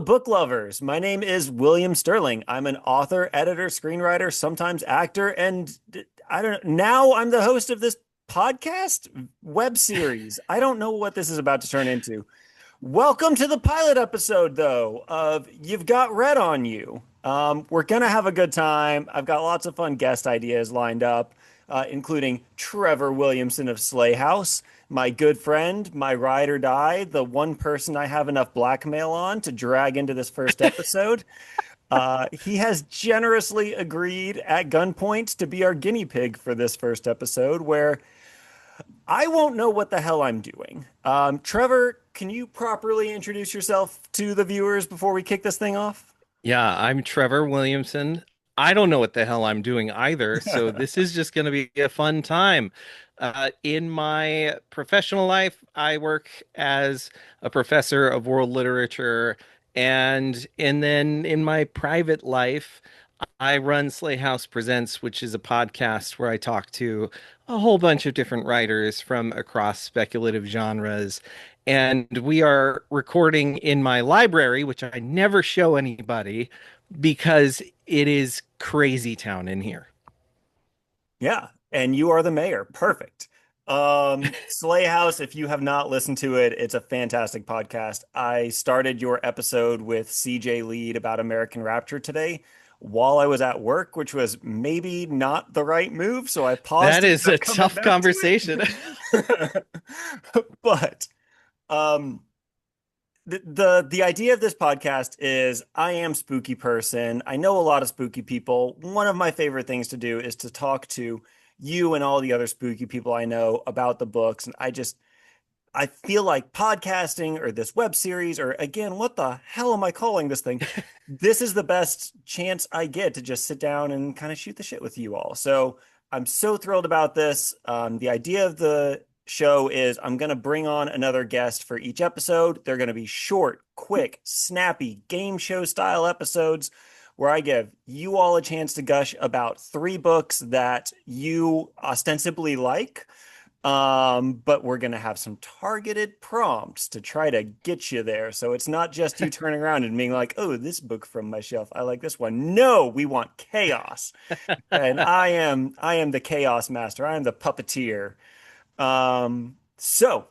book lovers. My name is William Sterling. I'm an author, editor, screenwriter, sometimes actor, and I don't know. Now I'm the host of this podcast web series. I don't know what this is about to turn into. Welcome to the pilot episode, though, of You've Got Red on You. We're going to have a good time. I've got lots of fun guest ideas lined up, including Trevor Williamson of SLEY House, my good friend, my ride or die, the one person I have enough blackmail on to drag into this first episode. He has generously agreed at gunpoint to be our guinea pig for this first episode, where I won't know what the hell I'm doing. Trevor, can you properly introduce yourself to the viewers before we kick this thing off? Yeah, I'm Trevor Williamson. I don't know what the hell I'm doing either, so this is just going to be a fun time. In my professional life, I work as a professor of world literature, and then in my private life, I run Slay House Presents, which is a podcast where I talk to a whole bunch of different writers from across speculative genres. And we are recording in my library, which I never show anybody because it is crazy town in here. Yeah, and you are the mayor. Perfect. Slay House, if you have not listened to it, it's a fantastic podcast. I started your episode with CJ Lead about American Rapture today while I was at work, which was maybe not the right move, so I paused That it is without a coming tough back to conversation. it. But um the idea of this podcast is I am spooky person. I know a lot of spooky people. One of my favorite things to do is to talk to you and all the other spooky people I know about the books. And I feel like podcasting or this web series, or again, what the hell am I calling this thing? This is the best chance I get to just sit down and kind of shoot the shit with you all. So I'm so thrilled about this. The idea of the show is I'm going to bring on another guest for each episode. They're going to be short, quick, snappy, game show style episodes where I give you all a chance to gush about three books that you ostensibly like. But we're going to have some targeted prompts to try to get you there. So it's not just you turning around and being like, oh, this book from my shelf, I like this one. No, we want chaos. And I am the chaos master. I am the puppeteer. So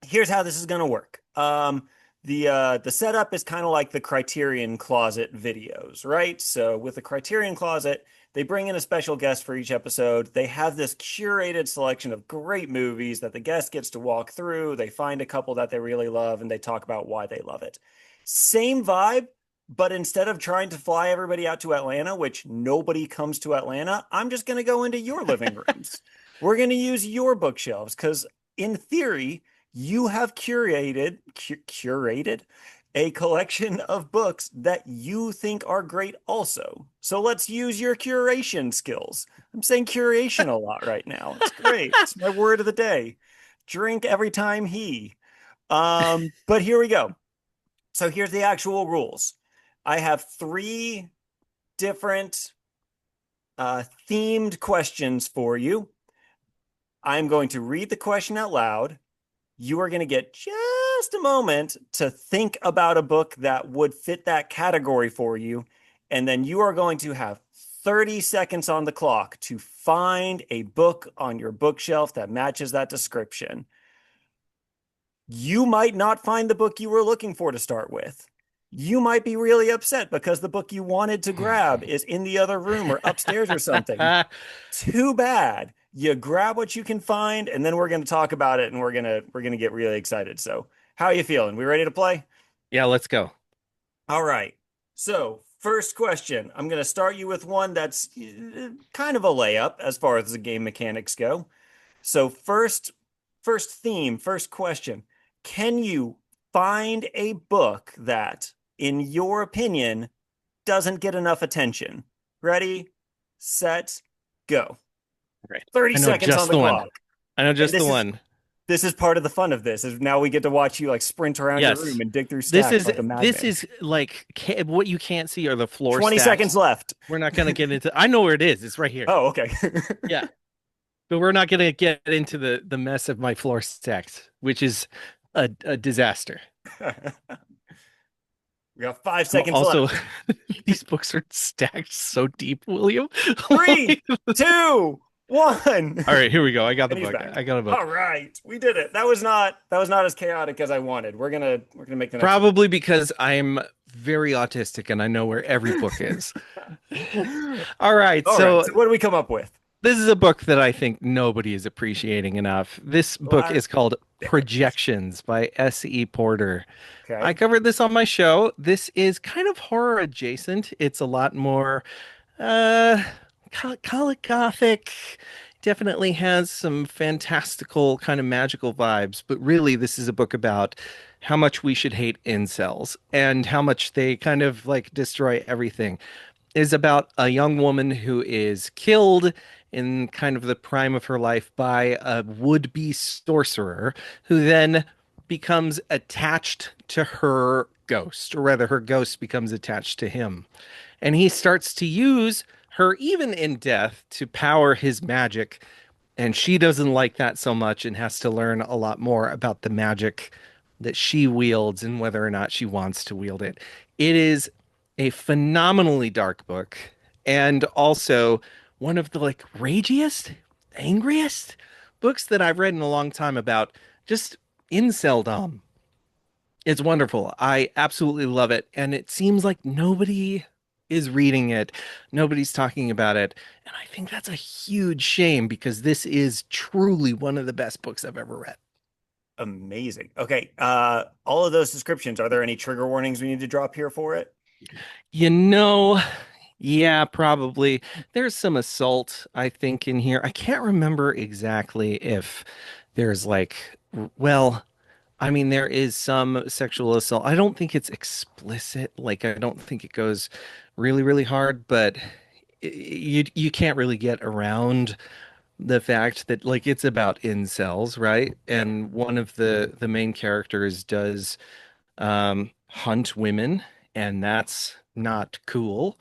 here's how this is going to work. The setup is kind of like the Criterion Closet videos, right? So with the Criterion Closet, they bring in a special guest for each episode. They have this curated selection of great movies that the guest gets to walk through. They find a couple that they really love and they talk about why they love it. Same vibe, but instead of trying to fly everybody out to Atlanta, which nobody comes to Atlanta, I'm just going to go into your living rooms. We're going to use your bookshelves because in theory, you have curated a collection of books that you think are great also. So let's use your curation skills. I'm saying curation a lot right now. It's great. It's my word of the day. Drink every time he. But here we go. So here's the actual rules. I have three different themed questions for you. I'm going to read the question out loud. You are going to get just a moment to think about a book that would fit that category for you. And then you are going to have 30 seconds on the clock to find a book on your bookshelf that matches that description. You might not find the book you were looking for to start with. You might be really upset because the book you wanted to grab is in the other room or upstairs or something. Too bad. You grab what you can find, and then we're going to talk about it, and we're gonna get really excited. So, how are you feeling? We ready to play? Yeah, let's go. All right. So, first question. I'm going to start you with one that's kind of a layup as far as the game mechanics go. So, first theme, first question. Can you find a book that, in your opinion, doesn't get enough attention? Ready, set, go. Right. 30 I know seconds on just the the one. clock. I know And just the one. this is part of the fun of this is now we get to watch you like sprint around your room Yes. and dig through This stacks is like a this madman. is like what you can't see are the floor 20 seconds stacks. left. We're not going to get into I know where it is. It's right here. Oh, okay. Yeah. But we're not going to get into the mess of my floor stacks, which is a disaster. We got 5 seconds Also, left. these books are stacked so deep, William. Three, Like, two, one. all right, here we go. I got the And he's book. back. I got a book. All right, we did it. That was not as chaotic as I wanted. We're gonna make the next one. Probably because I'm very autistic and I know where every book is. All right, All right. so So what do we come up with? this is a book that I think nobody is appreciating enough. This book Last is called Bits. Projections by S.E. Porter. I Okay. covered this on my show. This is kind of horror adjacent. It's a lot more uh call it gothic. Definitely has some fantastical kind of magical vibes, but really this is a book about how much we should hate incels and how much they kind of like destroy everything. Is about a young woman who is killed in kind of the prime of her life by a would-be sorcerer who then becomes attached to her ghost, or rather, her ghost becomes attached to him. And he starts to use her, even in death, to power his magic. And she doesn't like that so much and has to learn a lot more about the magic that she wields and whether or not she wants to wield it. It is a phenomenally dark book and also one of the like ragiest, angriest books that I've read in a long time about just inceldom. It's wonderful. I absolutely love it. And it seems like nobody is reading it. Nobody's talking about it. And I think that's a huge shame because this is truly one of the best books I've ever read. Amazing. Okay. All of those descriptions, are there any trigger warnings we need to drop here for it? You know, yeah, probably. There's some assault, I think, in here. I can't remember exactly if there's like, well, I mean, there is some sexual assault. I don't think it's explicit. Like, I don't think it goes really, really hard, but you can't really get around the fact that like it's about incels, right? Yep. And one of the main characters does hunt women, and that's not cool.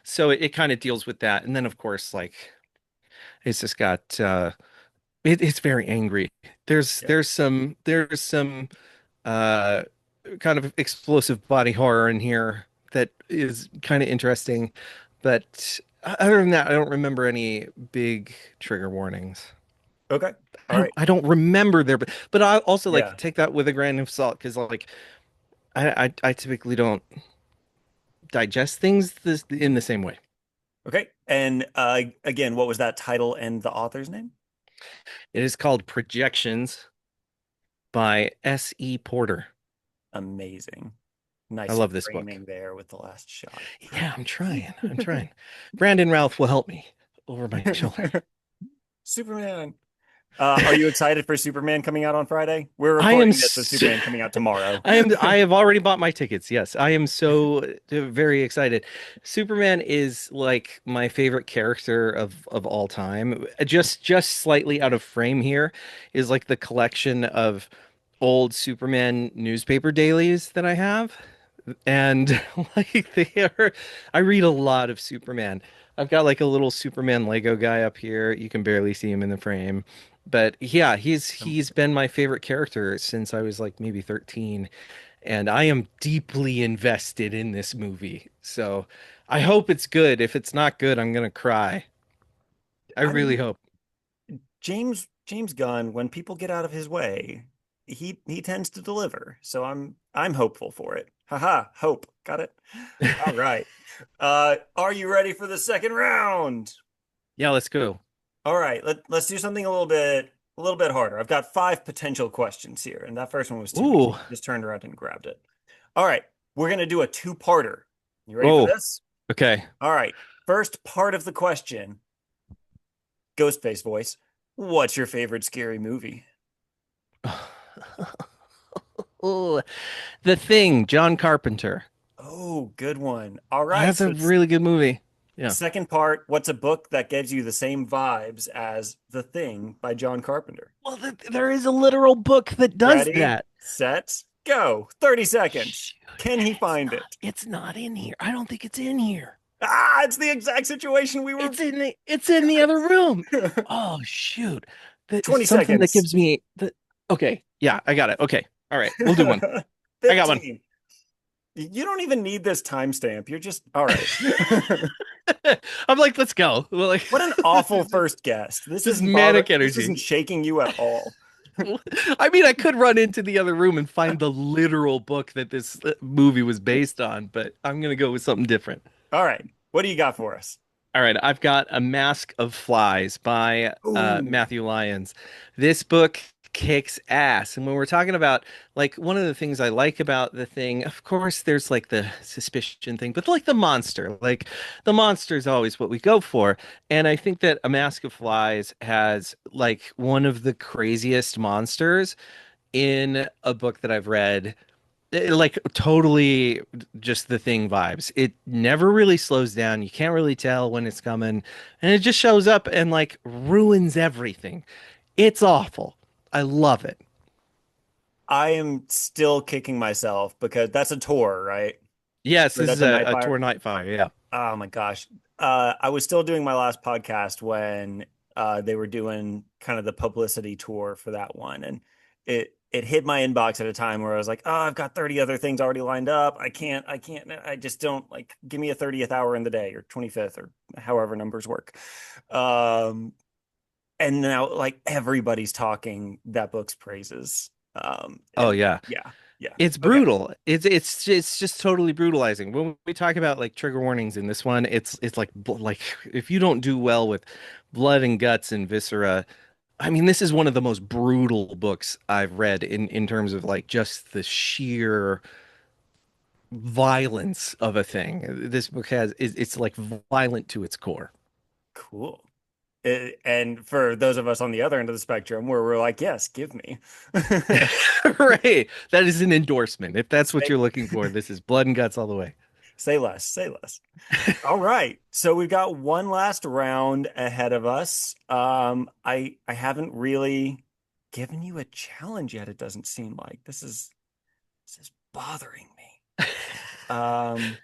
So it kind of deals with that. And then of course, like it's just got it's very angry. There's Yep. there's some uh kind of explosive body horror in here that is kind of interesting. But other than that, I don't remember any big trigger warnings. Okay. I All don't right. I don't remember there, but I also like Yeah. take that with a grain of salt because like I typically don't digest things in the same way. Okay. And again, what was that title and the author's name? It is called Projections by S.E. Porter. Amazing. I Nice love this book. framing there with the last shot. Yeah, I'm trying. I'm trying. Brandon Ralph will help me over my shoulder. Superman. Are you excited for Superman coming out on Friday? We're I am recording this with s- Superman coming out tomorrow. I have already bought my tickets. Yes, I am so very excited. Superman is like my favorite character of all time. Just slightly out of frame here is like the collection of old Superman newspaper dailies that I have. And like they are, I read a lot of Superman. I've got like a little Superman Lego guy up here. You can barely see him in the frame. But yeah, he's been my favorite character since I was like maybe 13, and I am deeply invested in this movie. So I hope it's good. If it's not good, I'm gonna cry. I I really mean, hope. James Gunn, when people get out of his way, he tends to deliver. So I'm hopeful for it. Haha, hope. Got it. All right. Are you ready for the second round? Yeah, let's go. All right, let's do something a little bit harder. I've got five potential questions here, and that first one was too Ooh. easy. Just turned around and grabbed it. All right, we're gonna do a two-parter. You ready for Oh, this? okay. All right. First part of the question, Ghostface voice. What's your favorite scary movie? Oh, The Thing, John Carpenter. Oh, good one. All right. That's a So really good movie. Yeah. second part, what's a book that gives you the same vibes as The Thing by John Carpenter? Well, there is a literal book that does Ready, that. set, go. 30 seconds. Shoot, Can he it's find not. it? It's not in here. I don't think it's in here. Ah, it's the exact situation we were. It's in the other room. Oh shoot. That is 20 something that seconds. gives me the okay. Yeah, I got it. Okay. All right. We'll do one. I got one. 15. You don't even need this timestamp. You're just all right. I'm like, let's go. Well, like, What an awful first guest. This just isn't manic this energy. isn't shaking you at all. I mean, I could run into the other room and find the literal book that this movie was based on, but I'm gonna go with something different. All right. What do you got for us? All right, I've got A Mask of Flies by Ooh, Matthew Lyons. This book kicks ass. And when we're talking about, like, one of the things I like about the thing, of course, there's like the suspicion thing, but like the monster is always what we go for. And I think that A Mask of Flies has like one of the craziest monsters in a book that I've read, like totally just the thing vibes. It never really slows down. You can't really tell when it's coming, and it just shows up and like ruins everything. It's awful. I love it. I am still kicking myself because that's a tour, right? Yes, Or this that's is a a night fire. Tor Nightfire. Yeah. Oh my gosh. I was still doing my last podcast when they were doing kind of the publicity tour for that one. And it hit my inbox at a time where I was like, oh, I've got 30 other things already lined up. I just don't like give me a 30th hour in the day or 25th or however numbers work. Um, and now like everybody's talking that book's praises. Oh And yeah. yeah, yeah. It's Okay. brutal. It's just totally brutalizing. When we talk about like trigger warnings in this one, it's like like if you don't do well with blood and guts and viscera, I mean, this is one of the most brutal books I've read in terms of like just the sheer violence of a thing. This book it's like violent to its core. Cool. And for those of us on the other end of the spectrum where we're like, yes, give me. Right. That is an endorsement. If that's what Say, you're looking for, this is blood and guts all the way. say less, say less. All right. So we've got one last round ahead of us. I haven't really given you a challenge yet, it doesn't seem like. This is bothering me. Um,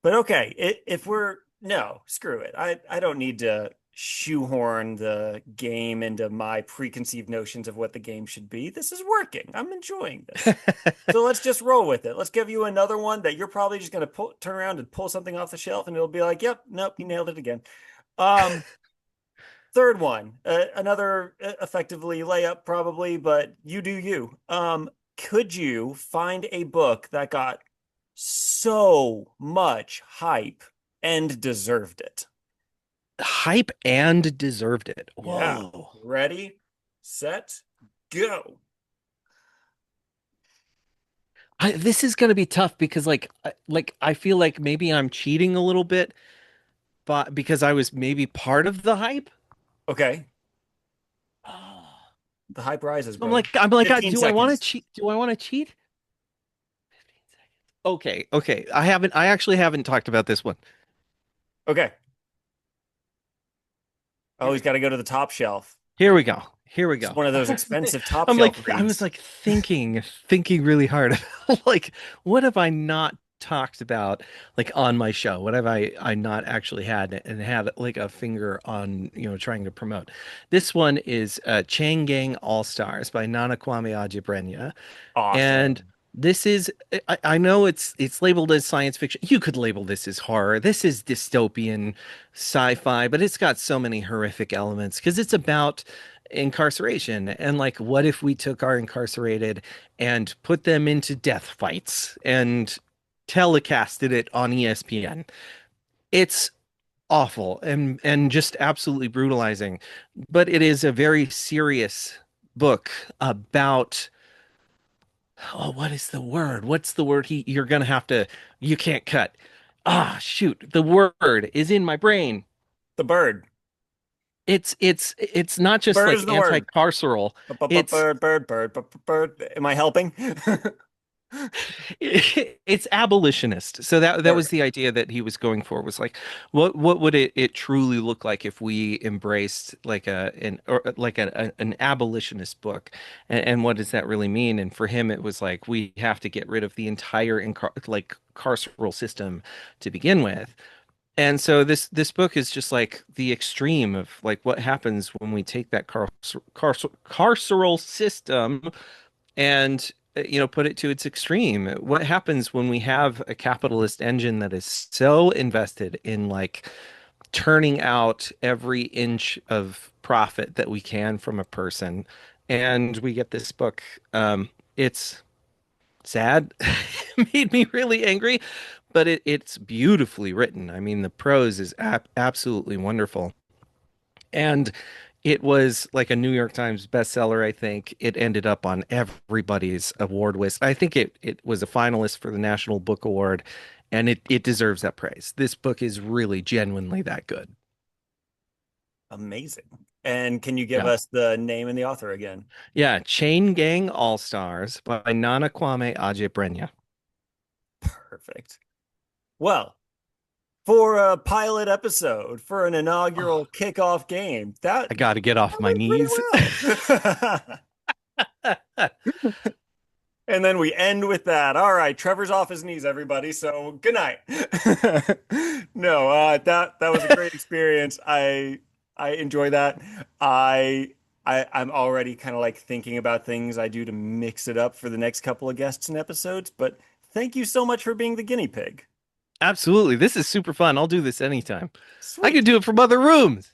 but okay, if we're no, screw it. I don't need to shoehorn the game into my preconceived notions of what the game should be. This is working. I'm enjoying this. So let's just roll with it. Let's give you another one that you're probably just going to turn around and pull something off the shelf, and it'll be like, "Yep, nope, you nailed it again." Um, Third one, another effectively layup, probably, but you do you. Could you find a book that got so much hype and deserved it? Hype and deserved it. Yeah. Whoa. Ready, set, go. This is gonna be tough because like I feel like maybe I'm cheating a little bit, but because I was maybe part of the hype. Okay. Oh. The hype rises, So brother. I'm like, Fifteen do I want to seconds. cheat? Do I want to cheat? 15 seconds. Okay, okay. I actually haven't talked about this one. Okay. Here Oh, we he's got go. to go to the top shelf. Here we go. Here we It's go. one of those expensive top I'm shelf like, I was reads. like thinking really hard. Like, what have I not talked about like on my show? What have I not actually had and had like a finger on, trying to promote? This one is Chain Gang All Stars by Nana Kwame Adjei-Brenyah. And Awesome. this is I know it's labeled as science fiction. You could label this as horror. This is dystopian sci-fi, but it's got so many horrific elements because it's about incarceration and like what if we took our incarcerated and put them into death fights and telecasted it on ESPN. It's awful and just absolutely brutalizing, but it is a very serious book about what is the word? What's the word you're gonna have to you can't cut. Ah, shoot. The word is in my brain. The bird. It's not just Bird like is the word. anti-carceral. Bird, It's bird. Am I helping? it's abolitionist. So that was Perfect. the idea that he was going for was like what would it truly look like if we embraced like an abolitionist book and what does that really mean? And for him it was like we have to get rid of the entire carceral system to begin with. And so this book is just like the extreme of like what happens when we take that carceral system and put it to its extreme. What happens when we have a capitalist engine that is so invested in like turning out every inch of profit that we can from a person, and we get this book. It's sad. It made me really angry, but it's beautifully written. I mean, the prose is absolutely wonderful. And it was like a New York Times bestseller, I think. It ended up on everybody's award list. I think it was a finalist for the National Book Award, and it deserves that praise. This book is really genuinely that good. Amazing. And can you give Yeah. us the name and the author again? Yeah, Chain Gang All Stars by Nana Kwame Adjei-Brenyah. Perfect. Well, for a pilot episode, for an Oh, inaugural kickoff game, I got to get off that my went pretty knees. well. And then we end with that. All right, Trevor's off his knees, everybody. So good night. No, that was a great experience. I enjoy that. I I'm already kind of like thinking about things I do to mix it up for the next couple of guests and episodes. But thank you so much for being the guinea pig. Absolutely. This is super fun. I'll do this anytime. I could Sweet. do it from other rooms.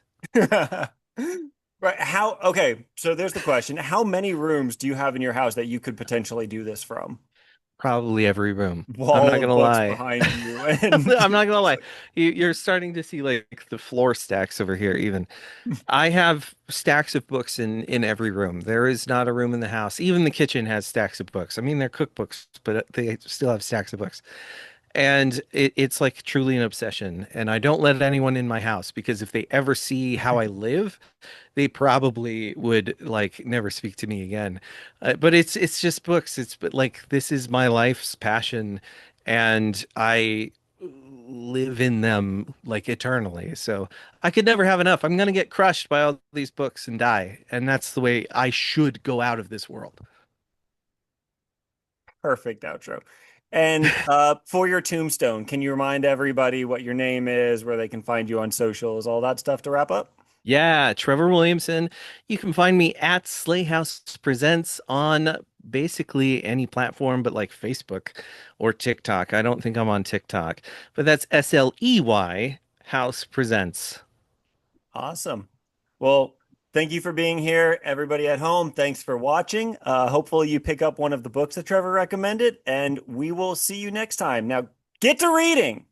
Right. Okay, so there's the question. How many rooms do you have in your house that you could potentially do this from? Probably every room. I'm Wall not of gonna books lie. behind you and I'm not gonna lie. You're starting to see like the floor stacks over here even. I have stacks of books in every room. There is not a room in the house. Even the kitchen has stacks of books. I mean, they're cookbooks, but they still have stacks of books. And it's like truly an obsession. And I don't let anyone in my house because if they ever see how I live, they probably would like never speak to me again. But it's just books. It's but like this is my life's passion, and I live in them like eternally. So I could never have enough. I'm gonna get crushed by all these books and die, and that's the way I should go out of this world. perfect outro. And for your tombstone, can you remind everybody what your name is, where they can find you on socials, all that stuff to wrap up? Yeah, Trevor Williamson. You can find me at Slay House Presents on basically any platform but like Facebook or TikTok. I don't think I'm on TikTok, but that's SLEY House Presents. Awesome. Well, thank you for being here, everybody at home. Thanks for watching. Hopefully, you pick up one of the books that Trevor recommended, and we will see you next time. Now, get to reading.